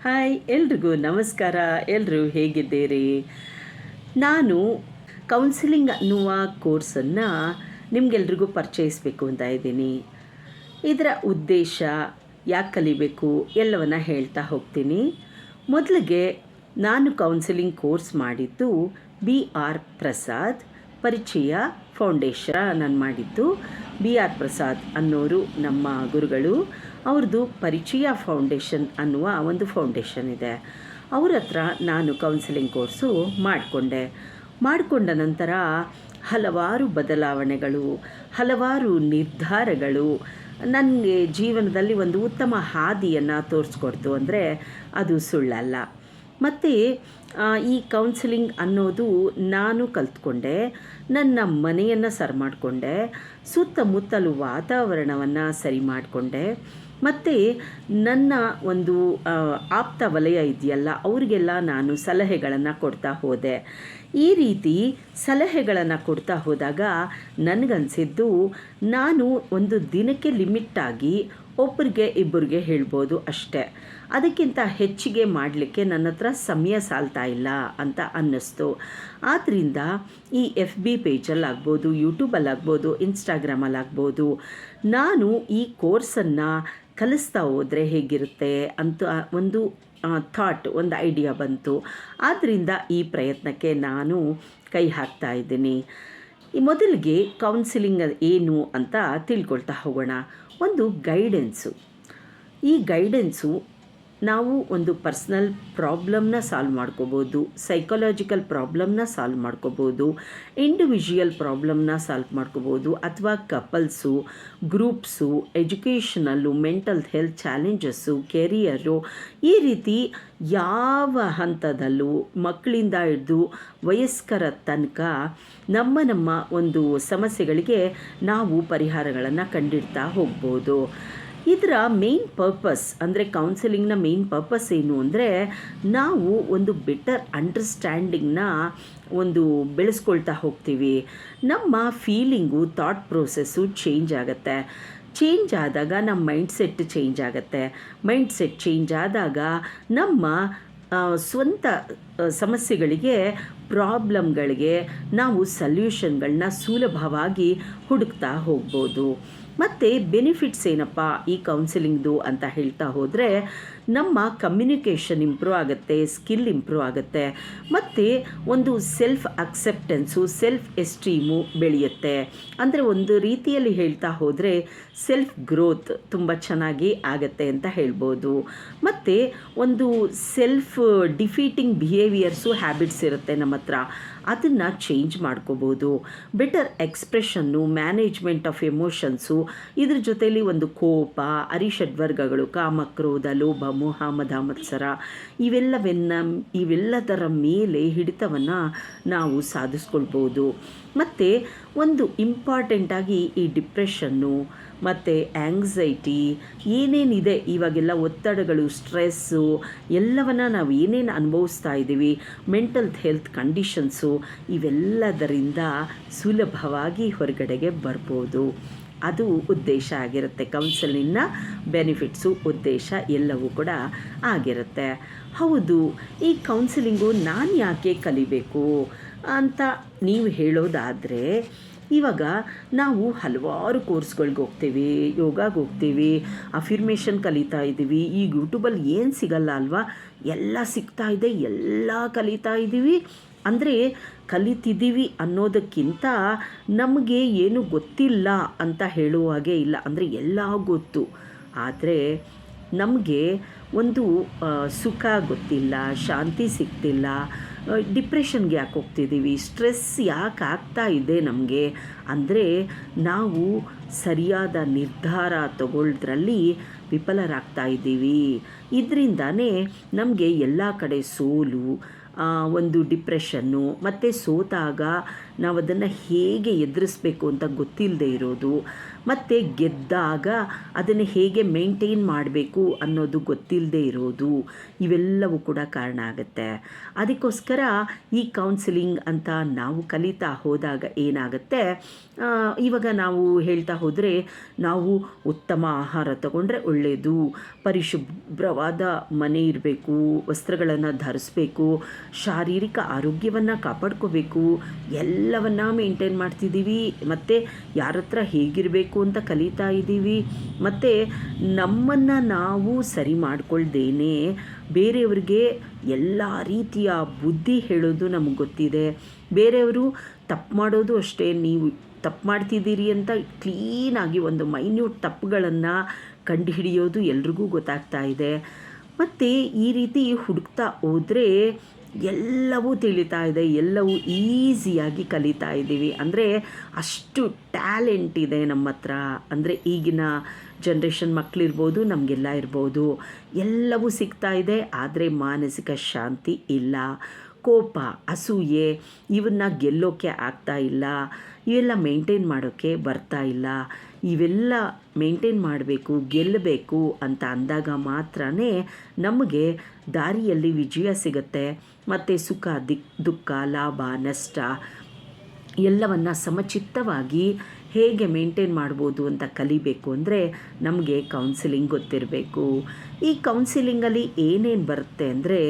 Hi ಎಲ್ರಿಗೂ ನಮಸ್ಕಾರ. ಎಲ್ಲರೂ ಹೇಗಿದ್ದೀರಿ? ನಾನು ಕೌನ್ಸಿಲಿಂಗ್ ಅನ್ನುವ ಕೋರ್ಸನ್ನು ನಿಮಗೆಲ್ರಿಗೂ ಪರಿಚಯಿಸಬೇಕು ಅಂತ ಇದ್ದೀನಿ. ಇದರ ಉದ್ದೇಶ, ಯಾಕೆ ಕಲಿಬೇಕು ಎಲ್ಲವನ್ನು ಹೇಳ್ತಾ ಹೋಗ್ತೀನಿ. ಮೊದಲಿಗೆ ನಾನು ಕೌನ್ಸಿಲಿಂಗ್ ಕೋರ್ಸ್ ಮಾಡಿದ್ದು BR ಪ್ರಸಾದ್ ಪರಿಚಯ ಫೌಂಡೇಶನ್ ನಾನು ಮಾಡಿದ್ದು. BR ಪ್ರಸಾದ್ ಅನ್ನೋರು ನಮ್ಮ ಗುರುಗಳು. ಅವ್ರದ್ದು ಪರಿಚಯ ಫೌಂಡೇಶನ್ ಅನ್ನುವ ಒಂದು ಫೌಂಡೇಶನ್ ಇದೆ. ಅವ್ರ ಹತ್ರ ನಾನು ಕೌನ್ಸಿಲಿಂಗ್ ಕೋರ್ಸು ಮಾಡಿಕೊಂಡ ನಂತರ ಹಲವಾರು ಬದಲಾವಣೆಗಳು, ಹಲವಾರು ನಿರ್ಧಾರಗಳು ನನಗೆ ಜೀವನದಲ್ಲಿ ಒಂದು ಉತ್ತಮ ಹಾದಿಯನ್ನು ತೋರಿಸ್ಕೊಡ್ತು ಅಂದರೆ ಅದು ಸುಳ್ಳಲ್ಲ. ಮತ್ತು ಈ ಕೌನ್ಸಿಲಿಂಗ್ ಅನ್ನೋದು ನಾನು ಕಲ್ತ್ಕೊಂಡೆ, ನನ್ನ ಮನೆಯನ್ನು ಸರಿ ಮಾಡಿಕೊಂಡೆ, ಸುತ್ತಮುತ್ತಲು ವಾತಾವರಣವನ್ನು ಸರಿ ಮಾಡಿಕೊಂಡೆ, ಮತ್ತು ನನ್ನ ಒಂದು ಆಪ್ತ ವಲಯ ಇದೆಯಲ್ಲ ಅವರಿಗೆಲ್ಲ ನಾನು ಸಲಹೆಗಳನ್ನು ಕೊಡ್ತಾ ಹೋದೆ. ಈ ರೀತಿ ಸಲಹೆಗಳನ್ನು ಕೊಡ್ತಾ ಹೋದಾಗ ನನಗನ್ಸಿದ್ದು, ನಾನು ಒಂದು ದಿನಕ್ಕೆ ಲಿಮಿಟ್ಟಾಗಿ ಒಬ್ಬರಿಗೆ ಇಬ್ಬರಿಗೆ ಹೇಳ್ಬೋದು ಅಷ್ಟೇ. ಅದಕ್ಕಿಂತ ಹೆಚ್ಚಿಗೆ ಮಾಡಲಿಕ್ಕೆ ನನ್ನ ಹತ್ರ ಸಮಯ ಸಾಲ್ತಾ ಇಲ್ಲ ಅಂತ ಅನ್ನಿಸ್ತು. ಆದ್ದರಿಂದ ಈ FB ಪೇಜಲ್ಲಾಗ್ಬೋದು, ಯೂಟ್ಯೂಬಲ್ಲಾಗ್ಬೋದು, ಇನ್ಸ್ಟಾಗ್ರಾಮಲ್ಲಾಗ್ಬೋದು, ನಾನು ಈ ಕೋರ್ಸನ್ನು ಕಲಿಸ್ತಾ ಹೋದರೆ ಹೇಗಿರುತ್ತೆ ಅಂತ ಒಂದು ಒಂದು ಐಡಿಯಾ ಬಂತು. ಆದ್ದರಿಂದ ಈ ಪ್ರಯತ್ನಕ್ಕೆ ನಾನು ಕೈ ಹಾಕ್ತಾ ಇದ್ದೀನಿ. ಮೊದಲಿಗೆ ಕೌನ್ಸಿಲಿಂಗ್ ಏನು ಅಂತ ತಿಳ್ಕೊಳ್ತಾ ಹೋಗೋಣ. ಒಂದು ಗೈಡೆನ್ಸು. ಈ ಗೈಡೆನ್ಸು ನಾವು ಒಂದು ಪರ್ಸ್ನಲ್ ಪ್ರಾಬ್ಲಮ್ನ ಸಾಲ್ವ್ ಮಾಡ್ಕೋಬೋದು, ಸೈಕಾಲಜಿಕಲ್ ಪ್ರಾಬ್ಲಮ್ನ ಸಾಲ್ವ್ ಮಾಡ್ಕೋಬೋದು, ಇಂಡಿವಿಜುವಲ್ ಪ್ರಾಬ್ಲಮ್ನ ಸಾಲ್ವ್ ಮಾಡ್ಕೋಬೋದು, ಅಥವಾ couples, groups, educational, mental health challenges, career, ಈ ರೀತಿ ಯಾವ ಹಂತದಲ್ಲೂ ಮಕ್ಕಳಿಂದ ಹಿಡಿದು ವಯಸ್ಕರ ತನಕ ನಮ್ಮ ಒಂದು ಸಮಸ್ಯೆಗಳಿಗೆ ನಾವು ಪರಿಹಾರಗಳನ್ನು ಕಂಡಿಡ್ತಾ ಹೋಗ್ಬೋದು. ಇದರ ಮೇನ್ ಪರ್ಪಸ್ ಅಂದರೆ ಕೌನ್ಸಿಲಿಂಗ್ನ ಮೇನ್ ಪರ್ಪಸ್ ಏನು ಅಂದರೆ, ನಾವು ಒಂದು ಬೆಟರ್ ಅಂಡರ್ಸ್ಟ್ಯಾಂಡಿಂಗ್ನ ಬೆಳೆಸ್ಕೊಳ್ತಾ ಹೋಗ್ತೀವಿ. ನಮ್ಮ ಫೀಲಿಂಗು, ಥಾಟ್ ಪ್ರೋಸೆಸ್ಸು ಚೇಂಜ್ ಆಗುತ್ತೆ. ಚೇಂಜ್ ಆದಾಗ ನಮ್ಮ ಮೈಂಡ್ಸೆಟ್ ಚೇಂಜ್ ಆಗುತ್ತೆ. ಮೈಂಡ್ಸೆಟ್ ಚೇಂಜ್ ಆದಾಗ ನಮ್ಮ ಸ್ವಂತ ಸಮಸ್ಯೆಗಳಿಗೆ, ಪ್ರಾಬ್ಲಮ್ಗಳಿಗೆ ನಾವು ಸಲ್ಯೂಷನ್ಗಳನ್ನ ಸುಲಭವಾಗಿ ಹುಡುಕ್ತಾ ಹೋಗ್ಬೋದು. ಮತ್ತು ಬೆನಿಫಿಟ್ಸ್ ಏನಪ್ಪ ಈ ಕೌನ್ಸಿಲಿಂಗ್ದು ಅಂತ ಹೇಳ್ತಾ ಹೋದರೆ, ನಮ್ಮ ಕಮ್ಯುನಿಕೇಷನ್ ಇಂಪ್ರೂವ್ ಆಗುತ್ತೆ, ಸ್ಕಿಲ್ ಇಂಪ್ರೂವ್ ಆಗುತ್ತೆ, ಮತ್ತು ಒಂದು ಸೆಲ್ಫ್ ಅಕ್ಸೆಪ್ಟೆನ್ಸು, ಸೆಲ್ಫ್ ಎಸ್ಟೀಮು ಬೆಳೆಯುತ್ತೆ. ಅಂದರೆ ಒಂದು ರೀತಿಯಲ್ಲಿ ಹೇಳ್ತಾ ಹೋದರೆ ಸೆಲ್ಫ್ ಗ್ರೋತ್ ತುಂಬ ಚೆನ್ನಾಗಿ ಆಗುತ್ತೆ ಅಂತ ಹೇಳ್ಬೋದು. ಮತ್ತು ಒಂದು ಸೆಲ್ಫ್ ಡಿಫೀಟಿಂಗ್ ಬಿಹೇವಿಯರ್ಸು, ಹ್ಯಾಬಿಟ್ಸ್ ಇರುತ್ತೆ ನಮ್ಮ ಹತ್ರ, ಅದನ್ನು ಚೇಂಜ್ ಮಾಡ್ಕೋಬೋದು. Better expression, management of emotions, ಇದ್ರ ಜೊತೆಯಲ್ಲಿ ಒಂದು ಕೋಪ, ಅರಿಷಡ್ವರ್ಗಗಳು, ಕಾಮ, ಕ್ರೋಧ, ಲೋಭ, ಮೋಹ, ಮದ, ಮತ್ಸರ, ಇವೆಲ್ಲದರ ಮೇಲೆ ಹಿಡಿತವನ್ನು ನಾವು ಸಾಧಿಸ್ಕೊಳ್ಬೋದು. ಮತ್ತು ಒಂದು ಇಂಪಾರ್ಟೆಂಟಾಗಿ ಈ ಡಿಪ್ರೆಷನ್ನು ಮತ್ತು ಆ್ಯಂಗ್ಸೈಟಿ ಏನೇನಿದೆ ಇವಾಗೆಲ್ಲ, ಒತ್ತಡಗಳು, ಸ್ಟ್ರೆಸ್ಸು, ಎಲ್ಲವನ್ನು ನಾವು ಏನೇನು ಅನುಭವಿಸ್ತಾ ಇದ್ದೀವಿ, ಮೆಂಟಲ್ ಹೆಲ್ತ್ ಕಂಡೀಷನ್ಸು, ಇವೆಲ್ಲದರಿಂದ ಸುಲಭವಾಗಿ ಹೊರಗಡೆಗೆ ಬರ್ಬೋದು. ಅದು ಉದ್ದೇಶ ಆಗಿರುತ್ತೆ. ಕೌನ್ಸಿಲಿಂಗ್ನ ಬೆನಿಫಿಟ್ಸು, ಉದ್ದೇಶ ಎಲ್ಲವೂ ಕೂಡ ಆಗಿರುತ್ತೆ. ಹೌದು, ಈ ಕೌನ್ಸಿಲಿಂಗು ನಾನು ಯಾಕೆ ಕಲಿಬೇಕು ಅಂತ ನೀವು ಹೇಳೋದಾದರೆ, ಇವಾಗ ನಾವು ಹಲವಾರು ಕೋರ್ಸ್ಗಳಿಗೆ ಹೋಗ್ತೀವಿ, ಯೋಗಾಗೆ ಹೋಗ್ತೀವಿ, ಅಫಿರ್ಮೇಷನ್ ಕಲಿತಾ ಇದ್ದೀವಿ. ಈಗ ಯೂಟ್ಯೂಬಲ್ಲಿ ಏನು ಸಿಗಲ್ಲ ಅಲ್ವಾ, ಎಲ್ಲ ಸಿಗ್ತಾ ಇದೆ, ಎಲ್ಲ ಕಲಿತಾ ಇದ್ದೀವಿ. ಅಂದರೆ ಕಲಿತಿದ್ದೀವಿ ಅನ್ನೋದಕ್ಕಿಂತ ನಮಗೆ ಏನು ಗೊತ್ತಿಲ್ಲ ಅಂತ ಹೇಳುವಾಗೆ ಇಲ್ಲ. ಅಂದರೆ ಎಲ್ಲ ಗೊತ್ತು, ಆದರೆ ನಮಗೆ ಒಂದು ಸುಖ ಗೊತ್ತಿಲ್ಲ, ಶಾಂತಿ ಸಿಗ್ತಿಲ್ಲ, ಡಿಪ್ರೆಷನ್ಗೆ ಯಾಕೆ ಹೋಗ್ತಿದ್ದೀವಿ, ಸ್ಟ್ರೆಸ್ ಯಾಕೆ ಆಗ್ತಾ ಇದೆ ನಮಗೆ ಅಂದರೆ, ನಾವು ಸರಿಯಾದ ನಿರ್ಧಾರ ತಗೊಳ್ಳೋದ್ರಲ್ಲಿ ವಿಫಲರಾಗ್ತಾ ಇದ್ದೀವಿ. ಇದರಿಂದಾನೇ ನಮಗೆ ಎಲ್ಲ ಕಡೆ ಸೋಲು, ಒಂದು ಡಿಪ್ರೆಷನ್ನು, ಮತ್ತು ಸೋತಾಗ ನಾವು ಅದನ್ನು ಹೇಗೆ ಎದುರಿಸ್ಬೇಕು ಅಂತ ಗೊತ್ತಿಲ್ಲದೆ ಇರೋದು, ಮತ್ತು ಗೆದ್ದಾಗ ಅದನ್ನು ಹೇಗೆ ಮೇಂಟೈನ್ ಮಾಡಬೇಕು ಅನ್ನೋದು ಗೊತ್ತಿಲ್ಲದೆ ಇರೋದು, ಇವೆಲ್ಲವೂ ಕೂಡ ಕಾರಣ ಆಗುತ್ತೆ. ಅದಕ್ಕೋಸ್ಕರ ಈ ಕೌನ್ಸಿಲಿಂಗ್ ಅಂತ ನಾವು ಕಲಿತಾ ಹೋದಾಗ ಏನಾಗುತ್ತೆ, ಇವಾಗ ನಾವು ಹೇಳ್ತಾ ಹೋದರೆ ನಾವು ಉತ್ತಮ ಆಹಾರ ತಗೊಂಡ್ರೆ ಒಳ್ಳೆಯದು, ಪರಿಶುಭ್ರವಾದ ಮನೆ ಇರಬೇಕು, ವಸ್ತ್ರಗಳನ್ನು ಧರಿಸ್ಬೇಕು, ಶಾರೀರಿಕ ಆರೋಗ್ಯವನ್ನು ಕಾಪಾಡ್ಕೋಬೇಕು, ಎಲ್ಲವನ್ನ ಮೇಂಟೈನ್ ಮಾಡ್ತಿದ್ದೀವಿ, ಮತ್ತು ಯಾರ ಹತ್ರ ಹೇಗಿರಬೇಕು ಅಂತ ಕಲಿತಾ ಇದ್ದೀವಿ, ಮತ್ತು ನಮ್ಮನ್ನು ನಾವು ಸರಿ ಮಾಡ್ಕೊಳ್ದೇನೆ ಬೇರೆಯವ್ರಿಗೆ ಎಲ್ಲ ರೀತಿಯ ಬುದ್ಧಿ ಹೇಳೋದು ನಮಗೆ ಗೊತ್ತಿದೆ. ಬೇರೆಯವರು ತಪ್ಪು ಮಾಡೋದು ಅಷ್ಟೇ, ನೀವು ತಪ್ಪು ಮಾಡ್ತಿದ್ದೀರಿ ಅಂತ ಕ್ಲೀನಾಗಿ ಒಂದು ಮೈನ್ಯೂಟ್ ತಪ್ಪುಗಳನ್ನು ಕಂಡುಹಿಡಿಯೋದು ಎಲ್ರಿಗೂ ಗೊತ್ತಾಗ್ತಾ ಇದೆ. ಮತ್ತು ಈ ರೀತಿ ಹುಡುಕ್ತಾ ಹೋದರೆ ಎಲ್ಲವೂ ತಿಳಿತಾ ಇದೆ, ಎಲ್ಲವೂ ಈಸಿಯಾಗಿ ಕಲಿತಾ ಇದ್ದೀವಿ. ಅಂದರೆ ಅಷ್ಟು ಟ್ಯಾಲೆಂಟ್ ಇದೆ ನಮ್ಮ ಹತ್ರ. ಅಂದರೆ ಈಗಿನ ಜನ್ರೇಷನ್ ಮಕ್ಕಳಿರ್ಬೋದು, ನಮಗೆಲ್ಲ ಇರ್ಬೋದು, ಎಲ್ಲವೂ ಸಿಗ್ತಾ ಇದೆ. ಆದರೆ ಮಾನಸಿಕ ಶಾಂತಿ ಇಲ್ಲ, ಕೋಪ, ಅಸೂಯೆ ಇವನ್ನ ಗೆಲ್ಲೋಕ್ಕೆ ಆಗ್ತಾ ಇಲ್ಲ, ಇವೆಲ್ಲ ಮೇಂಟೈನ್ ಮಾಡೋಕ್ಕೆ ಬರ್ತಾ ಇಲ್ಲ. ಇವೆಲ್ಲ ಮೇಂಟೈನ್ ಮಾಡಬೇಕು, ಗೆಲ್ಲಬೇಕು ಅಂತ ಅಂದಾಗ ಮಾತ್ರ ನಮಗೆ ದಾರಿಯಲ್ಲಿ ವಿಜಯ ಸಿಗುತ್ತೆ. ಮತ್ತು ಸುಖ, ದುಃಖ, ಲಾಭ, ನಷ್ಟ ಎಲ್ಲವನ್ನು ಸಮಚಿತ್ತವಾಗಿ ಹೇಗೆ ಮೇಂಟೈನ್ ಮಾಡ್ಬೋದು ಅಂತ ಕಲಿಬೇಕು ಅಂದರೆ ನಮಗೆ ಕೌನ್ಸಿಲಿಂಗ್ ಗೊತ್ತಿರಬೇಕು. ಈ ಕೌನ್ಸಿಲಿಂಗಲ್ಲಿ ಏನೇನು ಬರುತ್ತೆ ಅಂದರೆ,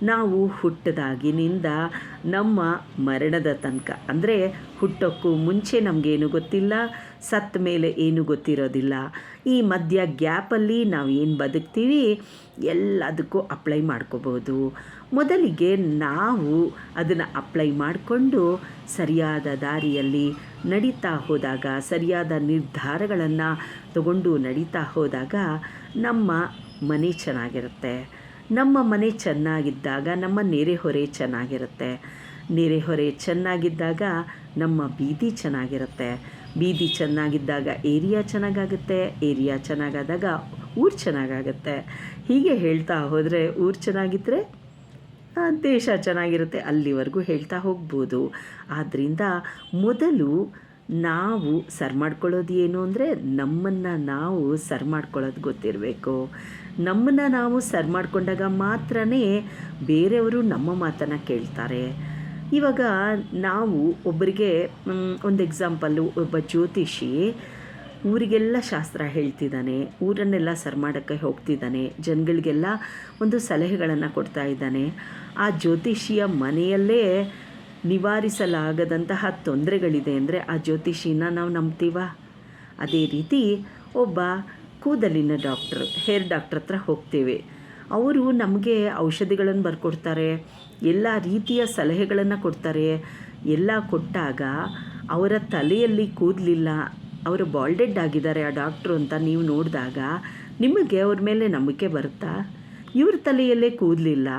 ನಾವು ಹುಟ್ಟಿದಾಗಿನಿಂದ ನಮ್ಮ ಮರಣದ ತನಕ, ಅಂದರೆ ಹುಟ್ಟೋಕ್ಕೂ ಮುಂಚೆ ನಮಗೇನು ಗೊತ್ತಿಲ್ಲ, ಸತ್ತ ಮೇಲೆ ಏನು ಗೊತ್ತಿರೋದಿಲ್ಲ, ಈ ಮಧ್ಯ ಗ್ಯಾಪಲ್ಲಿ ನಾವು ಏನು ಬದುಕ್ತೀವಿ ಎಲ್ಲದಕ್ಕೂ ಅಪ್ಲೈ ಮಾಡ್ಕೋಬೋದು. ಮೊದಲಿಗೆ ನಾವು ಅದನ್ನು ಅಪ್ಲೈ ಮಾಡಿಕೊಂಡು ಸರಿಯಾದ ದಾರಿಯಲ್ಲಿ ನಡೀತಾ ಹೋದಾಗ, ಸರಿಯಾದ ನಿರ್ಧಾರಗಳನ್ನು ತಗೊಂಡು ನಡೀತಾ ಹೋದಾಗ ನಮ್ಮ ಮನೆ ಚೆನ್ನಾಗಿರುತ್ತೆ. ನಮ್ಮ ಮನೆ ಚೆನ್ನಾಗಿದ್ದಾಗ ನಮ್ಮ ನೆರೆಹೊರೆ ಚೆನ್ನಾಗಿರುತ್ತೆ. ನೆರೆಹೊರೆ ಚೆನ್ನಾಗಿದ್ದಾಗ ನಮ್ಮ ಬೀದಿ ಚೆನ್ನಾಗಿರುತ್ತೆ. ಬೀದಿ ಚೆನ್ನಾಗಿದ್ದಾಗ ಏರಿಯಾ ಚೆನ್ನಾಗಾಗುತ್ತೆ. ಏರಿಯಾ ಚೆನ್ನಾಗಾದಾಗ ಊರು ಚೆನ್ನಾಗಾಗುತ್ತೆ. ಹೀಗೆ ಹೇಳ್ತಾ ಹೋದರೆ ಊರು ಚೆನ್ನಾಗಿದ್ದರೆ ದೇಶ ಚೆನ್ನಾಗಿರುತ್ತೆ, ಅಲ್ಲಿವರೆಗೂ ಹೇಳ್ತಾ ಹೋಗ್ಬೋದು. ಆದ್ದರಿಂದ ಮೊದಲು ನಾವು ಸರಿ ಮಾಡ್ಕೊಳ್ಳೋದು ಏನು ಅಂದರೆ, ನಮ್ಮನ್ನು ನಾವು ಸರಿ ಮಾಡ್ಕೊಳ್ಳೋದು ಗೊತ್ತಿರಬೇಕು. ನಮ್ಮನ್ನು ನಾವು ಸರಿ ಮಾಡ್ಕೊಂಡಾಗ ಮಾತ್ರ ಬೇರೆಯವರು ನಮ್ಮ ಮಾತನ್ನು ಕೇಳ್ತಾರೆ. ಇವಾಗ ನಾವು ಒಬ್ಬರಿಗೆ ಒಂದು ಎಕ್ಸಾಂಪಲ್ಲು, ಒಬ್ಬ ಜ್ಯೋತಿಷಿ ಊರಿಗೆಲ್ಲ ಶಾಸ್ತ್ರ ಹೇಳ್ತಿದ್ದಾನೆ, ಊರನ್ನೆಲ್ಲ ಸರಿ ಮಾಡೋಕ್ಕೆ ಹೋಗ್ತಿದ್ದಾನೆ, ಜನಗಳಿಗೆಲ್ಲ ಒಂದು ಸಲಹೆಗಳನ್ನು ಕೊಡ್ತಾ ಇದ್ದಾನೆ. ಆ ಜ್ಯೋತಿಷಿಯ ಮನೆಯಲ್ಲೇ ನಿವಾರಿಸಲಾಗದಂತಹ ತೊಂದರೆಗಳಿದೆ ಅಂದರೆ ಆ ಜ್ಯೋತಿಷಿನ ನಾವು ನಂಬ್ತೀವ? ಅದೇ ರೀತಿ ಒಬ್ಬ ಕೂದಲಿನ ಡಾಕ್ಟ್ರ್, ಹೇರ್ ಡಾಕ್ಟ್ರ್ ಹತ್ರ ಹೋಗ್ತೇವೆ. ಅವರು ನಮಗೆ ಔಷಧಿಗಳನ್ನು ಬರ್ಕೊಡ್ತಾರೆ, ಎಲ್ಲ ರೀತಿಯ ಸಲಹೆಗಳನ್ನು ಕೊಡ್ತಾರೆ. ಎಲ್ಲ ಕೊಟ್ಟಾಗ ಅವರ ತಲೆಯಲ್ಲಿ ಕೂದಲಿಲ್ಲ, ಅವರು ಬಾಲ್ಡೆಡ್ ಆಗಿದ್ದಾರೆ ಆ ಡಾಕ್ಟ್ರು ಅಂತ ನೀವು ನೋಡಿದಾಗ ನಿಮಗೆ ಅವ್ರ ಮೇಲೆ ನಂಬಿಕೆ ಬರುತ್ತಾ? ಇವ್ರ ತಲೆಯಲ್ಲೇ ಕೂದಲಿಲ್ಲ,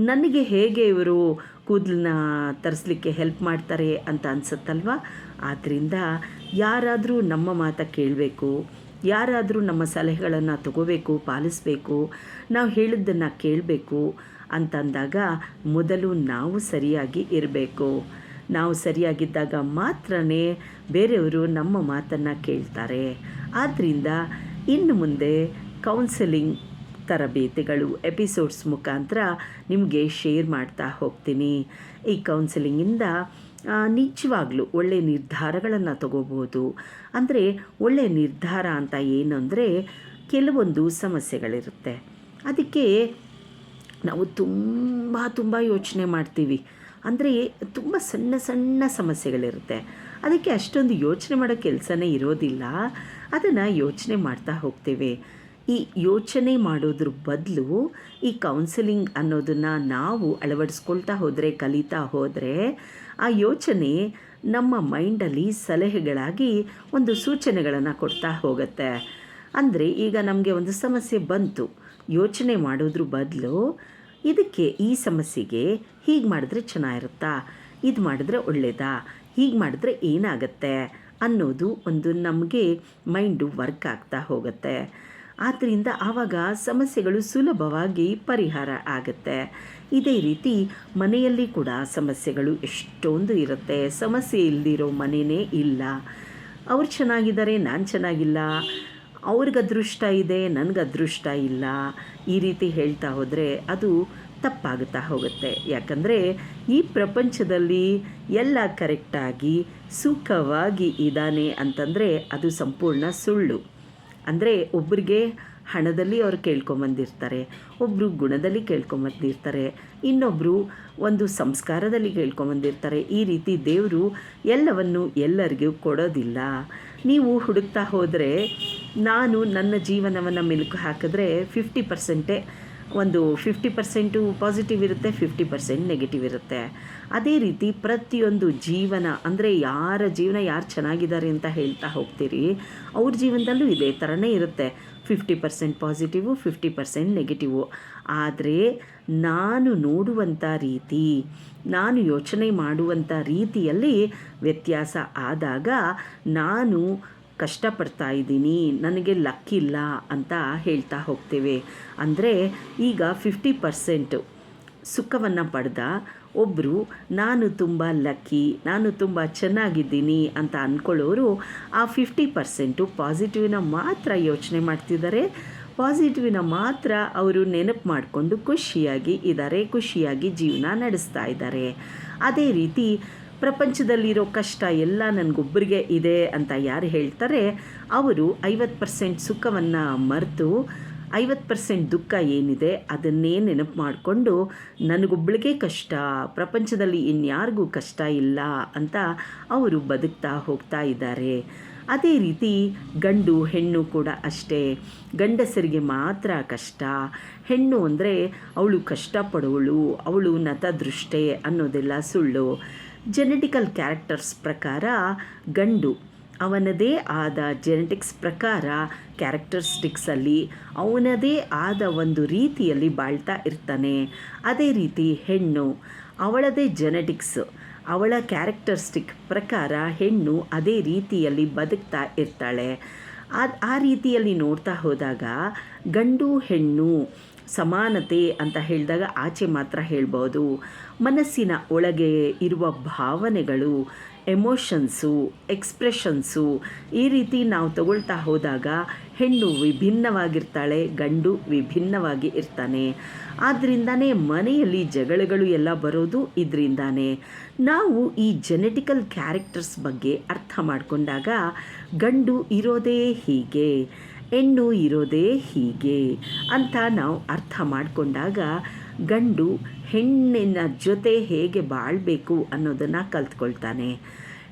ನನಗೆ ಹೇಗೆ ಇವರು ಕೂದಲನ್ನ ತರಿಸ್ಲಿಕ್ಕೆ ಹೆಲ್ಪ್ ಮಾಡ್ತಾರೆ ಅಂತ ಅನಿಸುತ್ತಲ್ವ? ಆದ್ದರಿಂದ ಯಾರಾದರೂ ನಮ್ಮ ಮಾತು ಕೇಳಬೇಕು, ಯಾರಾದರೂ ನಮ್ಮ ಸಲಹೆಗಳನ್ನು ತಗೋಬೇಕು, ಪಾಲಿಸಬೇಕು, ನಾವು ಹೇಳಿದ್ದನ್ನು ಕೇಳಬೇಕು ಅಂತಂದಾಗ ಮೊದಲು ನಾವು ಸರಿಯಾಗಿ ಇರಬೇಕು. ನಾವು ಸರಿಯಾಗಿದ್ದಾಗ ಮಾತ್ರ ಬೇರೆಯವರು ನಮ್ಮ ಮಾತನ್ನು ಕೇಳ್ತಾರೆ. ಆದ್ದರಿಂದ ಇನ್ನು ಮುಂದೆ ಕೌನ್ಸೆಲಿಂಗ್ ತರಬೇತಿಗಳು ಎಪಿಸೋಡ್ಸ್ ಮುಖಾಂತರ ನಿಮಗೆ ಶೇರ್ ಮಾಡ್ತಾ ಹೋಗ್ತೀನಿ. ಈ ಕೌನ್ಸೆಲಿಂಗಿಂದ ನಿಜವಾಗ್ಲೂ ಒಳ್ಳೆಯ ನಿರ್ಧಾರಗಳನ್ನು ತಗೋಬೋದು. ಅಂದರೆ ಒಳ್ಳೆಯ ನಿರ್ಧಾರ ಅಂತ ಏನು ಅಂದರೆ, ಕೆಲವೊಂದು ಸಮಸ್ಯೆಗಳಿರುತ್ತೆ, ಅದಕ್ಕೆ ನಾವು ತುಂಬ ಯೋಚನೆ ಮಾಡ್ತೀವಿ. ಅಂದರೆ ತುಂಬ ಸಣ್ಣ ಸಣ್ಣ ಸಮಸ್ಯೆಗಳಿರುತ್ತೆ, ಅದಕ್ಕೆ ಅಷ್ಟೊಂದು ಯೋಚನೆ ಮಾಡೋ ಕೆಲಸನೇ ಇರೋದಿಲ್ಲ. ಅದನ್ನು ಯೋಚನೆ ಮಾಡ್ತಾ ಹೋಗ್ತೇವೆ. ಈ ಯೋಚನೆ ಮಾಡೋದ್ರ ಬದಲು ಈ ಕೌನ್ಸಿಲಿಂಗ್ ಅನ್ನೋದನ್ನು ನಾವು ಅಳವಡಿಸ್ಕೊಳ್ತಾ ಹೋದರೆ, ಕಲಿತಾ ಹೋದರೆ ಆ ಯೋಚನೆ ನಮ್ಮ ಮೈಂಡಲ್ಲಿ ಸಲಹೆಗಳಾಗಿ ಒಂದು ಸೂಚನೆಗಳನ್ನು ಕೊಡ್ತಾ ಹೋಗುತ್ತೆ. ಅಂದರೆ ಈಗ ನಮಗೆ ಒಂದು ಸಮಸ್ಯೆ ಬಂತು, ಯೋಚನೆ ಮಾಡೋದ್ರ ಬದಲು ಇದಕ್ಕೆ, ಈ ಸಮಸ್ಯೆಗೆ ಹೀಗೆ ಮಾಡಿದ್ರೆ ಚೆನ್ನಾಗಿರುತ್ತಾ, ಇದು ಮಾಡಿದ್ರೆ ಒಳ್ಳೆಯದಾ, ಹೀಗೆ ಮಾಡಿದ್ರೆ ಏನಾಗುತ್ತೆ ಅನ್ನೋದು ಒಂದು ನಮಗೆ ಮೈಂಡು ವರ್ಕ್ ಆಗ್ತಾ ಹೋಗುತ್ತೆ. ಆದ್ದರಿಂದ ಆವಾಗ ಸಮಸ್ಯೆಗಳು ಸುಲಭವಾಗಿ ಪರಿಹಾರ ಆಗುತ್ತೆ. ಇದೇ ರೀತಿ ಮನೆಯಲ್ಲಿ ಕೂಡ ಸಮಸ್ಯೆಗಳು ಎಷ್ಟೊಂದು ಇರುತ್ತೆ. ಸಮಸ್ಯೆ ಇಲ್ಲದಿರೋ ಮನೆಯೇ ಇಲ್ಲ. ಅವ್ರು ಚೆನ್ನಾಗಿದ್ದಾರೆ, ನಾನು ಚೆನ್ನಾಗಿಲ್ಲ, ಅವ್ರಿಗೆ ಅದೃಷ್ಟ ಇದೆ, ನನಗೆ ಅದೃಷ್ಟ ಇಲ್ಲ, ಈ ರೀತಿ ಹೇಳ್ತಾ ಹೋದರೆ ಅದು ತಪ್ಪಾಗುತ್ತಾ ಹೋಗುತ್ತೆ. ಯಾಕಂದರೆ ಈ ಪ್ರಪಂಚದಲ್ಲಿ ಎಲ್ಲ ಕರೆಕ್ಟಾಗಿ ಸುಖವಾಗಿ ಇದ್ದಾನೆ ಅಂತಂದರೆ ಅದು ಸಂಪೂರ್ಣ ಸುಳ್ಳು. ಅಂದರೆ ಒಬ್ಬರಿಗೆ ಹಣದಲ್ಲಿ ಅವ್ರು ಕೇಳ್ಕೊಂಬಂದಿರ್ತಾರೆ, ಒಬ್ಬರು ಗುಣದಲ್ಲಿ ಕೇಳ್ಕೊಂಬಂದಿರ್ತಾರೆ, ಇನ್ನೊಬ್ಬರು ಒಂದು ಸಂಸ್ಕಾರದಲ್ಲಿ ಕೇಳ್ಕೊಂಬಂದಿರ್ತಾರೆ. ಈ ರೀತಿ ದೇವರು ಎಲ್ಲವನ್ನು ಎಲ್ಲರಿಗೂ ಕೊಡೋದಿಲ್ಲ. ನೀವು ಹುಡುಕ್ತಾ ಹೋದರೆ ನಾನು ನನ್ನ ಜೀವನವನ್ನು ಮೆಲುಕು ಹಾಕಿದ್ರೆ 50% ಒಂದು 50% ಪಾಸಿಟಿವ್ ಇರುತ್ತೆ, 50% ನೆಗೆಟಿವ್ ಇರುತ್ತೆ. ಅದೇ ರೀತಿ ಪ್ರತಿಯೊಂದು ಜೀವನ ಅಂದರೆ ಯಾರ ಜೀವನ ಯಾರು ಚೆನ್ನಾಗಿದ್ದಾರೆ ಅಂತ ಹೇಳ್ತಾ ಹೋಗ್ತೀರಿ, ಅವ್ರ ಜೀವನದಲ್ಲೂ ಇದೇ ಥರನೇ ಇರುತ್ತೆ. 50% ಪಾಸಿಟಿವು, 50% ನೆಗೆಟಿವು. ಆದರೆ ನಾನು ನೋಡುವಂಥ ರೀತಿ, ನಾನು ಯೋಚನೆ ಮಾಡುವಂಥ ರೀತಿಯಲ್ಲಿ ವ್ಯತ್ಯಾಸ ಆದಾಗ ನಾನು ಕಷ್ಟಪಡ್ತಾ ಇದ್ದೀನಿ, ನನಗೆ ಲಕ್ಕಿಲ್ಲ ಅಂತ ಹೇಳ್ತಾ ಹೋಗ್ತೇವೆ. ಅಂದರೆ ಈಗ 50% ಸುಖವನ್ನು ಪಡೆದ ಒಬ್ಬರು ನಾನು ತುಂಬ ಲಕ್ಕಿ, ನಾನು ತುಂಬ ಚೆನ್ನಾಗಿದ್ದೀನಿ ಅಂತ ಅಂದ್ಕೊಳ್ಳೋರು ಆ 50% ಪಾಸಿಟಿವ್ನ ಮಾತ್ರ ಯೋಚನೆ ಮಾಡ್ತಿದ್ದಾರೆ, ಪಾಸಿಟಿವ್ನ ಮಾತ್ರ ಅವರು ನೆನಪು ಮಾಡಿಕೊಂಡು ಖುಷಿಯಾಗಿ ಇದ್ದಾರೆ, ಖುಷಿಯಾಗಿ ಜೀವನ ನಡೆಸ್ತಾ ಇದ್ದಾರೆ. ಅದೇ ರೀತಿ ಪ್ರಪಂಚದಲ್ಲಿರೋ ಕಷ್ಟ ಎಲ್ಲ ನನಗೊಬ್ಬರಿಗೆ ಇದೆ ಅಂತ ಯಾರು ಹೇಳ್ತಾರೆ, ಅವರು 50% ಸುಖವನ್ನು ಮರೆತು 50% ದುಃಖ ಏನಿದೆ ಅದನ್ನೇ ನೆನಪು ಮಾಡಿಕೊಂಡು ನನಗೊಬ್ಬಳಿಗೆ ಕಷ್ಟ, ಪ್ರಪಂಚದಲ್ಲಿ ಇನ್ಯಾರಿಗೂ ಕಷ್ಟ ಇಲ್ಲ ಅಂತ ಅವರು ಬದುಕ್ತಾ ಹೋಗ್ತಾ ಇದ್ದಾರೆ. ಅದೇ ರೀತಿ ಗಂಡು ಹೆಣ್ಣು ಕೂಡ ಅಷ್ಟೇ. ಗಂಡಸರಿಗೆ ಮಾತ್ರ ಕಷ್ಟ, ಹೆಣ್ಣು ಅಂದರೆ ಅವಳು ಕಷ್ಟಪಡೋಳು, ಅವಳು ನತದೃಷ್ಟೆ ಅನ್ನೋದೆಲ್ಲ ಸುಳ್ಳು. ಜೆನೆಟಿಕಲ್ ಕ್ಯಾರೆಕ್ಟರ್ಸ್ ಪ್ರಕಾರ ಗಂಡು ಅವನದೇ ಆದ ಜೆನೆಟಿಕ್ಸ್ ಪ್ರಕಾರ ಕ್ಯಾರೆಕ್ಟರಿಸ್ಟಿಕ್ಸಲ್ಲಿ ಅವನದೇ ಆದ ಒಂದು ರೀತಿಯಲ್ಲಿ ಬಾಳ್ತಾ ಇರ್ತಾನೆ. ಅದೇ ರೀತಿ ಹೆಣ್ಣು ಅವಳದೇ ಜೆನೆಟಿಕ್ಸ್, ಅವಳ ಕ್ಯಾರೆಕ್ಟರಿಸ್ಟಿಕ್ ಪ್ರಕಾರ ಹೆಣ್ಣು ಅದೇ ರೀತಿಯಲ್ಲಿ ಬದುಕ್ತಾ ಇರ್ತಾಳೆ. ಆ ರೀತಿಯಲ್ಲಿ ನೋಡ್ತಾ ಹೋದಾಗ ಗಂಡು ಹೆಣ್ಣು ಸಮಾನತೆ ಅಂತ ಹೇಳಿದಾಗ ಆಚೆ ಮಾತ್ರ ಹೇಳ್ಬೋದು. ಮನಸ್ಸಿನ ಒಳಗೆ ಇರುವ ಭಾವನೆಗಳು, ಎಮೋಷನ್ಸು, ಎಕ್ಸ್ಪ್ರೆಷನ್ಸು ಈ ರೀತಿ ನಾವು ತಗೊಳ್ತಾ ಹೋದಾಗ ಹೆಣ್ಣು ವಿಭಿನ್ನವಾಗಿರ್ತಾಳೆ, ಗಂಡು ವಿಭಿನ್ನವಾಗಿ ಇರ್ತಾನೆ. ಆದ್ದರಿಂದನೇ ಮನೆಯಲ್ಲಿ ಜಗಳಗಳು ಎಲ್ಲ ಬರೋದು ಇದರಿಂದಾನೇ. ನಾವು ಈ ಜೆನೆಟಿಕಲ್ ಕ್ಯಾರೆಕ್ಟರ್ಸ್ ಬಗ್ಗೆ ಅರ್ಥ ಮಾಡಿಕೊಂಡಾಗ ಗಂಡು ಇರೋದೇ ಹೀಗೆ, ಹೆಣ್ಣು ಇರೋದೇ ಹೀಗೆ ಅಂತ ನಾವು ಅರ್ಥ ಮಾಡಿಕೊಂಡಾಗ ಗಂಡು ಹೆಣ್ಣಿನ ಜೊತೆ ಹೇಗೆ ಬಾಳಬೇಕು ಅನ್ನೋದನ್ನು ಕಲ್ತ್ಕೊಳ್ತಾನೆ,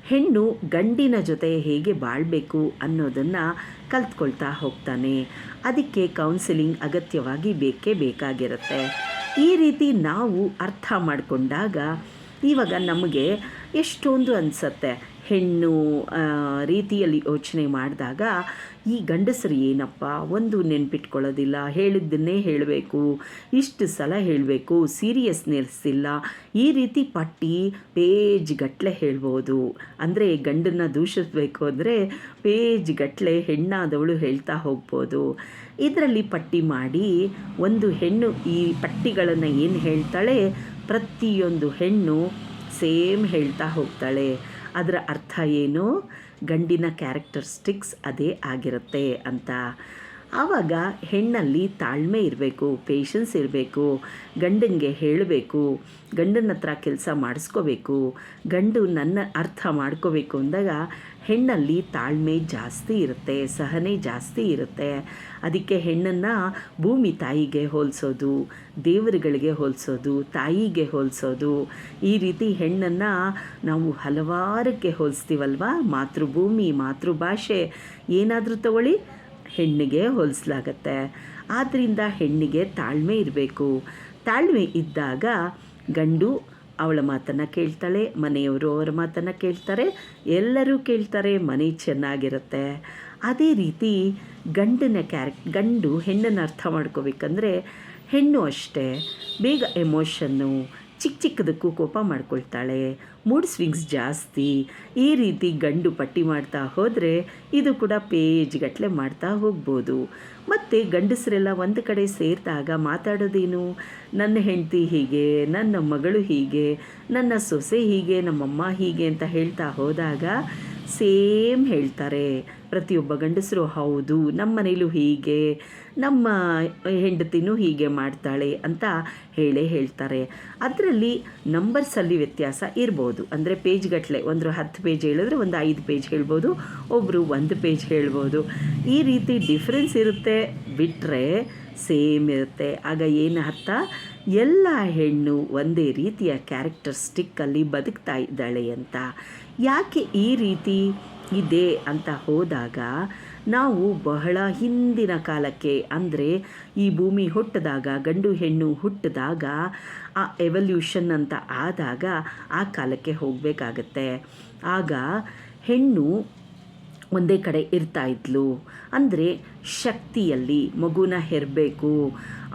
ಹೆಣ್ಣು ಗಂಡಿನ ಜೊತೆ ಹೇಗೆ ಬಾಳಬೇಕು ಅನ್ನೋದನ್ನು ಕಲ್ತ್ಕೊಳ್ತಾ ಹೋಗ್ತಾನೆ. ಅದಕ್ಕೆ ಕೌನ್ಸಿಲಿಂಗ್ ಅಗತ್ಯವಾಗಿ ಬೇಕೇ ಬೇಕಾಗಿರುತ್ತೆ. ಈ ರೀತಿ ನಾವು ಅರ್ಥ ಮಾಡಿಕೊಂಡಾಗ ಇವಾಗ ನಮಗೆ ಎಷ್ಟೊಂದು ಅನಿಸತ್ತೆ. ಹೆಣ್ಣು ರೀತಿಯಲ್ಲಿ ಯೋಚನೆ ಮಾಡಿದಾಗ ಈ ಗಂಡಸರು ಏನಪ್ಪ ಒಂದು ನೆನ್ಪಿಟ್ಕೊಳ್ಳೋದಿಲ್ಲ, ಹೇಳಿದ್ದನ್ನೇ ಹೇಳಬೇಕು, ಇಷ್ಟು ಸಲ ಹೇಳಬೇಕು, ಸೀರಿಯಸ್ನೆಸ್ ಇಲ್ಲ, ಈ ರೀತಿ ಪಟ್ಟಿ ಪೇಜ್ ಗಟ್ಟಲೆ ಹೇಳ್ಬೋದು. ಅಂದರೆ ಗಂಡನ್ನು ದೂಷಿಸಬೇಕು ಅಂದರೆ ಪೇಜ್ ಗಟ್ಟಲೆ ಹೆಣ್ಣಾದವಳು ಹೇಳ್ತಾ ಹೋಗ್ಬೋದು. ಇದರಲ್ಲಿ ಪಟ್ಟಿ ಮಾಡಿ ಒಂದು ಹೆಣ್ಣು ಈ ಪಟ್ಟಿಗಳನ್ನು ಏನು ಹೇಳ್ತಾಳೆ, ಪ್ರತಿಯೊಂದು ಹೆಣ್ಣು ಸೇಮ್ ಹೇಳ್ತಾ ಹೋಗ್ತಾಳೆ. ಅದರ ಅರ್ಥ ಏನು, ಗಂಡಿನ ಕ್ಯಾರೆಕ್ಟರಿಸ್ಟಿಕ್ಸ್ ಅದೇ ಆಗಿರುತ್ತೆ ಅಂತ. ಆವಾಗ ಹೆಣ್ಣಲ್ಲಿ ತಾಳ್ಮೆ ಇರಬೇಕು, ಪೇಷನ್ಸ್ ಇರಬೇಕು, ಗಂಡನಿಗೆ ಹೇಳಬೇಕು, ಗಂಡನ ಹತ್ರ ಕೆಲಸ ಮಾಡಿಸ್ಕೋಬೇಕು, ಗಂಡು ನನ್ನ ಅರ್ಥ ಮಾಡ್ಕೋಬೇಕು ಅಂದಾಗ ಹೆಣ್ಣಲ್ಲಿ ತಾಳ್ಮೆ ಜಾಸ್ತಿ ಇರುತ್ತೆ, ಸಹನೆ ಜಾಸ್ತಿ ಇರುತ್ತೆ. ಅದಕ್ಕೆ ಹೆಣ್ಣನ್ನು ಭೂಮಿ ತಾಯಿಗೆ ಹೋಲಿಸೋದು, ದೇವರುಗಳಿಗೆ ಹೋಲಿಸೋದು, ತಾಯಿಗೆ ಹೋಲಿಸೋದು, ಈ ರೀತಿ ಹೆಣ್ಣನ್ನು ನಾವು ಹಲವಾರಕ್ಕೆ ಹೋಲಿಸ್ತೀವಲ್ವ. ಮಾತೃಭೂಮಿ, ಮಾತೃಭಾಷೆ ಏನಾದರೂ ತಗೊಳ್ಳಿ, ಹೆಣ್ಣಿಗೆ ಹೋಲಿಸಲಾಗತ್ತೆ. ಆದ್ದರಿಂದ ಹೆಣ್ಣಿಗೆ ತಾಳ್ಮೆ ಇರಬೇಕು. ತಾಳ್ಮೆ ಇದ್ದಾಗ ಗಂಡು ಅವಳ ಮಾತನ್ನು ಕೇಳ್ತಾಳೆ, ಮನೆಯವರು ಅವರ ಮಾತನ್ನು ಕೇಳ್ತಾರೆ, ಎಲ್ಲರೂ ಕೇಳ್ತಾರೆ, ಮನೆ ಚೆನ್ನಾಗಿರುತ್ತೆ. ಅದೇ ರೀತಿ ಗಂಡು ಹೆಣ್ಣನ್ನು ಅರ್ಥ ಮಾಡ್ಕೋಬೇಕಂದ್ರೆ ಹೆಣ್ಣು ಅಷ್ಟೇ ಬೇಗ ಎಮೋಷನ್ನು, ಚಿಕ್ಕ ಚಿಕ್ಕದಕ್ಕೂ ಕೋಪ ಮಾಡ್ಕೊಳ್ತಾಳೆ, ಮೂಡ್ ಸ್ವಿಂಗ್ಸ್ ಜಾಸ್ತಿ. ಈ ರೀತಿ ಗಂಡು ಪಟ್ಟಿ ಮಾಡ್ತಾ ಹೋದರೆ ಇದು ಕೂಡ ಪೇಜ್ ಗಟ್ಟಲೆ ಮಾಡ್ತಾ ಹೋಗ್ಬೋದು. ಮತ್ತು ಗಂಡಸರೆಲ್ಲ ಒಂದು ಕಡೆ ಸೇರಿದಾಗ ಮಾತಾಡೋದೇನು, ನನ್ನ ಹೆಂಡತಿ ಹೀಗೆ, ನನ್ನ ಮಗಳು ಹೀಗೆ, ನನ್ನ ಸೊಸೆ ಹೀಗೆ, ನಮ್ಮಮ್ಮ ಹೀಗೆ ಅಂತ ಹೇಳ್ತಾ ಹೋದಾಗ ಸೇಮ್ ಹೇಳ್ತಾರೆ. ಪ್ರತಿಯೊಬ್ಬ ಗಂಡಸರು ಹೌದು ನಮ್ಮ ಮನೇಲೂ ಹೀಗೆ, ನಮ್ಮ ಹೆಂಡತಿನೂ ಹೀಗೆ ಮಾಡ್ತಾಳೆ ಅಂತ ಹೇಳ್ತಾರೆ. ಅದರಲ್ಲಿ ನಂಬರ್ಸಲ್ಲಿ ವ್ಯತ್ಯಾಸ ಇರ್ಬೋದು. ಅಂದರೆ ಪೇಜ್ಗಟ್ಟಲೆ ಒಂದು 10 ಪೇಜ್ ಹೇಳಿದ್ರೆ ಒಂದು 5 ಪೇಜ್ ಹೇಳ್ಬೋದು, ಒಬ್ಬರು 1 ಪೇಜ್ ಹೇಳ್ಬೋದು. ಈ ರೀತಿ ಡಿಫ್ರೆನ್ಸ್ ಇರುತ್ತೆ, ಬಿಟ್ಟರೆ ಸೇಮ್ ಇರುತ್ತೆ. ಆಗ ಏನು ಅರ್ಥ, ಎಲ್ಲ ಹೆಣ್ಣು ಒಂದೇ ರೀತಿಯ ಕ್ಯಾರೆಕ್ಟರಿಸ್ಟಿಕ್ಕಲ್ಲಿ ಬದುಕ್ತಾ ಇದ್ದಾಳೆ ಅಂತ. ಯಾಕೆ ಈ ರೀತಿ ಇದೆ ಅಂತ ಹೋದಾಗ, ನಾವು ಬಹಳ ಹಿಂದಿನ ಕಾಲಕ್ಕೆ, ಅಂದರೆ ಈ ಭೂಮಿ ಹುಟ್ಟಿದಾಗ, ಗಂಡು ಹೆಣ್ಣು ಹುಟ್ಟಿದಾಗ, ಆ ಎವಲ್ಯೂಷನ್ ಅಂತ ಆದಾಗ ಆ ಕಾಲಕ್ಕೆ ಹೋಗಬೇಕಾಗತ್ತೆ. ಆಗ ಹೆಣ್ಣು ಒಂದೇ ಕಡೆ ಇರ್ತಾ ಇದ್ಲು. ಅಂದರೆ ಶಕ್ತಿಯಲ್ಲಿ ಮಗುನ ಹೆರಬೇಕು,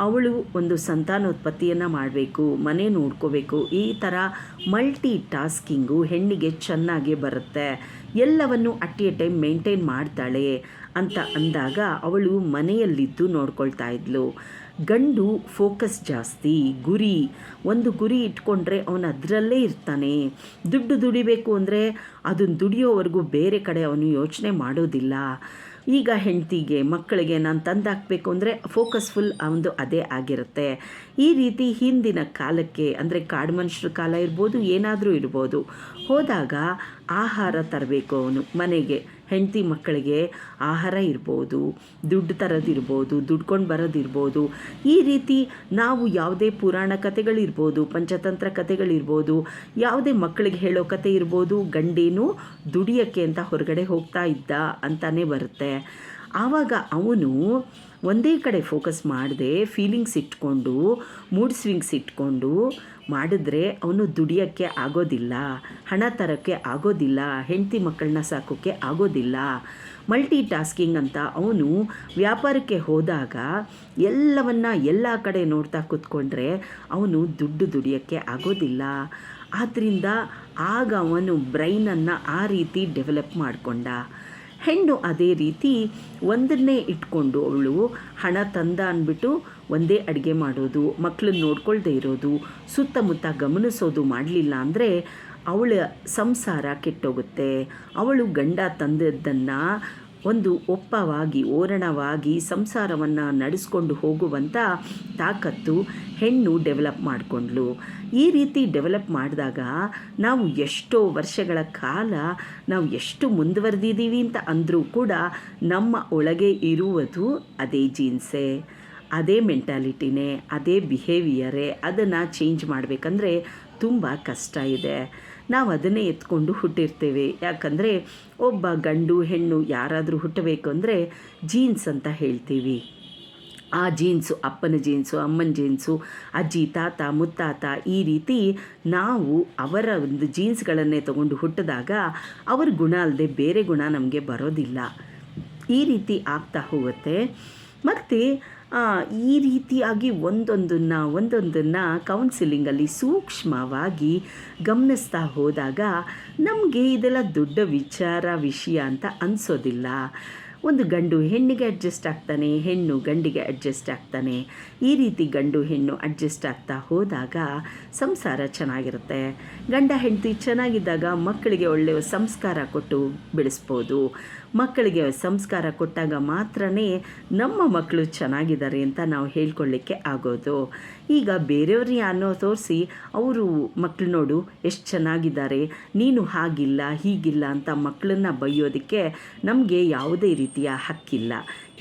ಅವಳು ಒಂದು ಸಂತಾನೋತ್ಪತ್ತಿಯನ್ನು ಮಾಡಬೇಕು, ಮನೆ ನೋಡ್ಕೋಬೇಕು, ಈ ಥರ ಮಲ್ಟಿ ಟಾಸ್ಕಿಂಗು ಹೆಣ್ಣಿಗೆ ಚೆನ್ನಾಗಿ ಬರುತ್ತೆ. ಎಲ್ಲವನ್ನು ಅಟ್ ಎ ಟೈಮ್ ಮೇಂಟೈನ್ ಮಾಡ್ತಾಳೆ ಅಂತ ಅಂದಾಗ ಅವಳು ಮನೆಯಲ್ಲಿದ್ದು ನೋಡ್ಕೊಳ್ತಾ ಇದ್ಲು. ಗಂಡು ಫೋಕಸ್ ಜಾಸ್ತಿ, ಒಂದು ಗುರಿ ಇಟ್ಕೊಂಡ್ರೆ ಅವನು ಅದರಲ್ಲೇ ಇರ್ತಾನೆ. ದುಡಿಬೇಕು ಅಂದರೆ ಅದನ್ನು ದುಡಿಯೋವರೆಗೂ ಬೇರೆ ಕಡೆ ಅವನು ಯೋಚನೆ ಮಾಡೋದಿಲ್ಲ. ಈಗ ಹೆಂಡತಿಗೆ ಮಕ್ಕಳಿಗೆ ನಾನು ತಂದಾಕಬೇಕು ಅಂದರೆ ಫೋಕಸ್ಫುಲ್ ಅವನು ಅದೇ ಆಗಿರುತ್ತೆ. ಈ ರೀತಿ ಹಿಂದಿನ ಕಾಲಕ್ಕೆ, ಅಂದರೆ ಕಾಡು ಮನುಷ್ಯರ ಕಾಲ ಇರ್ಬೋದು, ಏನಾದರೂ ಇರ್ಬೋದು, ಹೋದಾಗ ಆಹಾರ ತರಬೇಕು ಅವನು ಮನೆಗೆ. ಹೆಂಡತಿ ಮಕ್ಕಳಿಗೆ ಆಹಾರ ಇರ್ಬೋದು, ದುಡ್ಡು ತರೋದಿರ್ಬೋದು, ದುಡ್ಕೊಂಡು ಬರೋದಿರ್ಬೋದು. ಈ ರೀತಿ ನಾವು ಯಾವುದೇ ಪುರಾಣ ಕಥೆಗಳಿರ್ಬೋದು, ಪಂಚತಂತ್ರ ಕಥೆಗಳಿರ್ಬೋದು, ಯಾವುದೇ ಮಕ್ಕಳಿಗೆ ಹೇಳೋ ಕಥೆ ಇರ್ಬೋದು, ಗಂಡೇನು ದುಡಿಯೋಕ್ಕೆ ಅಂತ ಹೊರಗಡೆ ಹೋಗ್ತಾ ಇದ್ದ ಅಂತಾನೆ ಬರುತ್ತೆ. ಆವಾಗ ಅವನು ಒಂದೇ ಕಡೆ ಫೋಕಸ್ ಮಾಡದೆ ಫೀಲಿಂಗ್ಸ್ ಇಟ್ಕೊಂಡು, ಮೂಡ್ ಸ್ವಿಂಗ್ಸ್ ಇಟ್ಕೊಂಡು ಮಾಡಿದ್ರೆ ಅವನು ದುಡಿಯೋಕ್ಕೆ ಆಗೋದಿಲ್ಲ, ಹಣ ತರೋಕ್ಕೆ ಆಗೋದಿಲ್ಲ, ಹೆಂಡತಿ ಮಕ್ಕಳನ್ನ ಸಾಕೋಕ್ಕೆ ಆಗೋದಿಲ್ಲ. ಮಲ್ಟಿ ಟಾಸ್ಕಿಂಗ್ ಅಂತ ಅವನು ವ್ಯಾಪಾರಕ್ಕೆ ಹೋದಾಗ ಎಲ್ಲ ಕಡೆ ನೋಡ್ತಾ ಕೂತ್ಕೊಂಡ್ರೆ ಅವನು ದುಡಿಯೋಕ್ಕೆ ಆಗೋದಿಲ್ಲ. ಆದ್ದರಿಂದ ಆಗ ಅವನು ಬ್ರೈನನ್ನು ಆ ರೀತಿ ಡೆವಲಪ್ ಮಾಡಿಕೊಂಡ. ಹೆಣ್ಣು ಅದೇ ರೀತಿ ಒಂದನ್ನೇ ಇಟ್ಕೊಂಡು, ಅವಳು ಹಣ ತಂದ ಅಂದ್ಬಿಟ್ಟು ಒಂದೇ ಅಡುಗೆ ಮಾಡೋದು, ಮಕ್ಕಳನ್ನ ನೋಡ್ಕೊಳ್ದೇ ಇರೋದು, ಸುತ್ತಮುತ್ತ ಗಮನಿಸೋದು ಮಾಡಲಿಲ್ಲ ಅಂದರೆ ಅವಳ ಸಂಸಾರ ಕೆಟ್ಟೋಗುತ್ತೆ. ಅವಳು ಗಂಡ ತಂದದ್ದನ್ನು ಒಂದು ಒಪ್ಪವಾಗಿ, ಓರಣವಾಗಿ ಸಂಸಾರವನ್ನು ನಡೆಸ್ಕೊಂಡು ಹೋಗುವಂಥ ತಾಕತ್ತು ಹೆಣ್ಣು ಡೆವಲಪ್ ಮಾಡಿಕೊಂಡ್ಳು. ಈ ರೀತಿ ಡೆವಲಪ್ ಮಾಡಿದಾಗ ನಾವು ಎಷ್ಟೋ ವರ್ಷಗಳ ಕಾಲ ನಾವು ಎಷ್ಟು ಮುಂದುವರೆದಿದ್ದೀವಿ ಅಂತ ಅಂದರೂ ಕೂಡ ನಮ್ಮ ಒಳಗೆ ಇರುವುದು ಅದೇ ಜೀನ್ಸೇ, ಅದೇ ಮೆಂಟಾಲಿಟಿನೇ, ಅದೇ ಬಿಹೇವಿಯರೇ. ಅದನ್ನು ಚೇಂಜ್ ಮಾಡಬೇಕಂದ್ರೆ ತುಂಬ ಕಷ್ಟ ಇದೆ. ನಾವು ಅದನ್ನೇ ಎತ್ಕೊಂಡು ಹುಟ್ಟಿರ್ತೇವೆ. ಯಾಕಂದರೆ ಒಬ್ಬ ಗಂಡು ಹೆಣ್ಣು ಯಾರಾದರೂ ಹುಟ್ಟಬೇಕು ಅಂದರೆ ಜೀನ್ಸ್ ಅಂತ ಹೇಳ್ತೀವಿ. ಆ ಜೀನ್ಸು ಅಪ್ಪನ ಜೀನ್ಸು, ಅಮ್ಮನ ಜೀನ್ಸು, ಅಜ್ಜಿ ತಾತ ಮುತ್ತಾತ, ಈ ರೀತಿ ನಾವು ಅವರ ಒಂದು ಜೀನ್ಸ್ಗಳನ್ನೇ ತಗೊಂಡು ಹುಟ್ಟಿದಾಗ ಅವ್ರ ಗುಣ ಅಲ್ಲದೆ ಬೇರೆ ಗುಣ ನಮಗೆ ಬರೋದಿಲ್ಲ. ಈ ರೀತಿ ಆಗ್ತಾ ಹೋಗುತ್ತೆ. ಮತ್ತು ಈ ರೀತಿಯಾಗಿ ಒಂದೊಂದನ್ನು ಕೌನ್ಸಿಲಿಂಗಲ್ಲಿ ಸೂಕ್ಷ್ಮವಾಗಿ ಗಮನಿಸ್ತಾ ಹೋದಾಗ ನಮಗೆ ಇದೆಲ್ಲ ದೊಡ್ಡ ವಿಷಯ ಅಂತ ಅನಿಸೋದಿಲ್ಲ. ಒಂದು ಗಂಡು ಹೆಣ್ಣಿಗೆ ಅಡ್ಜಸ್ಟ್ ಆಗ್ತಾನೆ, ಹೆಣ್ಣು ಗಂಡಿಗೆ ಅಡ್ಜಸ್ಟ್ ಆಗ್ತಾನೆ. ಈ ರೀತಿ ಗಂಡು ಹೆಣ್ಣು ಅಡ್ಜಸ್ಟ್ ಆಗ್ತಾ ಹೋದಾಗ ಸಂಸಾರ ಚೆನ್ನಾಗಿರುತ್ತೆ. ಗಂಡ ಹೆಂಡತಿ ಚೆನ್ನಾಗಿದ್ದಾಗ ಮಕ್ಕಳಿಗೆ ಒಳ್ಳೆಯ ಸಂಸ್ಕಾರ ಕೊಟ್ಟು ಬೆಳೆಸ್ಬೋದು. ಮಕ್ಕಳಿಗೆ ಸಂಸ್ಕಾರ ಕೊಟ್ಟಾಗ ಮಾತ್ರನೇ ನಮ್ಮ ಮಕ್ಕಳು ಚೆನ್ನಾಗಿದ್ದಾರೆ ಅಂತ ನಾವು ಹೇಳ್ಕೊಳ್ಳಿಕ್ಕೆ ಆಗೋದು. ಈಗ ಬೇರೆಯವ್ರಿಗೆ ಅನ್ನೋ ತೋರಿಸಿ ಅವರು ಮಕ್ಕಳು ನೋಡು ಎಷ್ಟು ಚೆನ್ನಾಗಿದ್ದಾರೆ, ನೀನು ಹಾಗಿಲ್ಲ ಹೀಗಿಲ್ಲ ಅಂತ ಮಕ್ಕಳನ್ನ ಬೈಯೋದಕ್ಕೆ ನಮಗೆ ಯಾವುದೇ ರೀತಿಯ ಹಕ್ಕಿಲ್ಲ.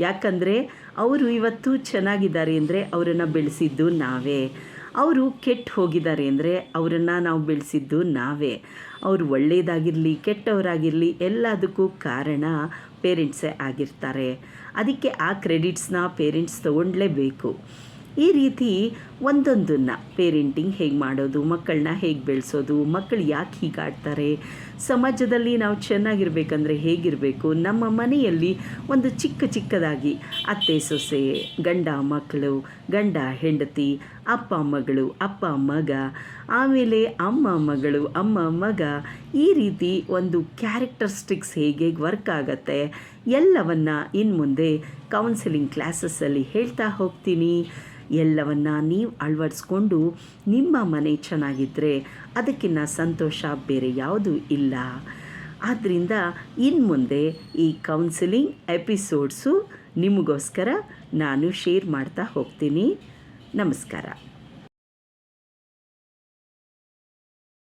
ಯಾಕಂದರೆ ಅವರು ಇವತ್ತು ಚೆನ್ನಾಗಿದ್ದಾರೆ ಅಂದರೆ ಅವರನ್ನು ಬೆಳೆಸಿದ್ದು ನಾವೇ, ಅವರು ಕೆಟ್ಟು ಹೋಗಿದ್ದಾರೆ ಅಂದರೆ ಅವರನ್ನು ನಾವು ಬೆಳೆಸಿದ್ದು ನಾವೇ. ಅವರು ಒಳ್ಳೆಯದಾಗಿರಲಿ ಕೆಟ್ಟವರಾಗಿರಲಿ ಎಲ್ಲದಕ್ಕೂ ಕಾರಣ ಪೇರೆಂಟ್ಸೇ ಆಗಿರ್ತಾರೆ. ಅದಕ್ಕೆ ಆ ಕ್ರೆಡಿಟ್ಸ್ನ ಪೇರೆಂಟ್ಸ್ ತೊಗೊಂಡ್ಲೇಬೇಕು. ಈ ರೀತಿ ಒಂದೊಂದನ್ನು ಪೇರೆಂಟಿಂಗ್ ಹೇಗೆ ಮಾಡೋದು, ಮಕ್ಕಳನ್ನ ಹೇಗೆ ಬೆಳೆಸೋದು, ಮಕ್ಕಳು ಯಾಕೆ ಹೀಗಾಡ್ತಾರೆ, ಸಮಾಜದಲ್ಲಿ ನಾವು ಚೆನ್ನಾಗಿರ್ಬೇಕಂದ್ರೆ ಹೇಗಿರಬೇಕು, ನಮ್ಮ ಮನೆಯಲ್ಲಿ ಒಂದು ಚಿಕ್ಕದಾಗಿ ಅತ್ತೆ ಸೊಸೆ, ಗಂಡ ಮಕ್ಕಳು, ಗಂಡ ಹೆಂಡತಿ, ಅಪ್ಪ ಮಗಳು, ಅಪ್ಪ ಮಗ, ಆಮೇಲೆ ಅಮ್ಮ ಮಗಳು, ಅಮ್ಮ ಮಗ, ಈ ರೀತಿ ಒಂದು ಕ್ಯಾರೆಕ್ಟರಿಸ್ಟಿಕ್ಸ್ ಹೇಗೆ ವರ್ಕ್ ಆಗುತ್ತೆ ಎಲ್ಲವನ್ನು ಇನ್ನು ಮುಂದೆ ಕೌನ್ಸಿಲಿಂಗ್ ಕ್ಲಾಸಸ್ಸಲ್ಲಿ ಹೇಳ್ತಾ ಹೋಗ್ತೀನಿ. ಎಲ್ಲವನ್ನು ನೀವು ಅಳವಡಿಸ್ಕೊಂಡು ನಿಮ್ಮ ಮನೆ ಚೆನ್ನಾಗಿದ್ದರೆ ಅದಕ್ಕಿಂತ ಸಂತೋಷ ಬೇರೆ ಯಾವುದೂ ಇಲ್ಲ. ಆದ್ದರಿಂದ ಇನ್ನು ಮುಂದೆ ಈ ಕೌನ್ಸಿಲಿಂಗ್ ಎಪಿಸೋಡ್ಸು ನಿಮಗೋಸ್ಕರ ನಾನು ಶೇರ್ ಮಾಡ್ತಾ ಹೋಗ್ತೀನಿ. ನಮಸ್ಕಾರ.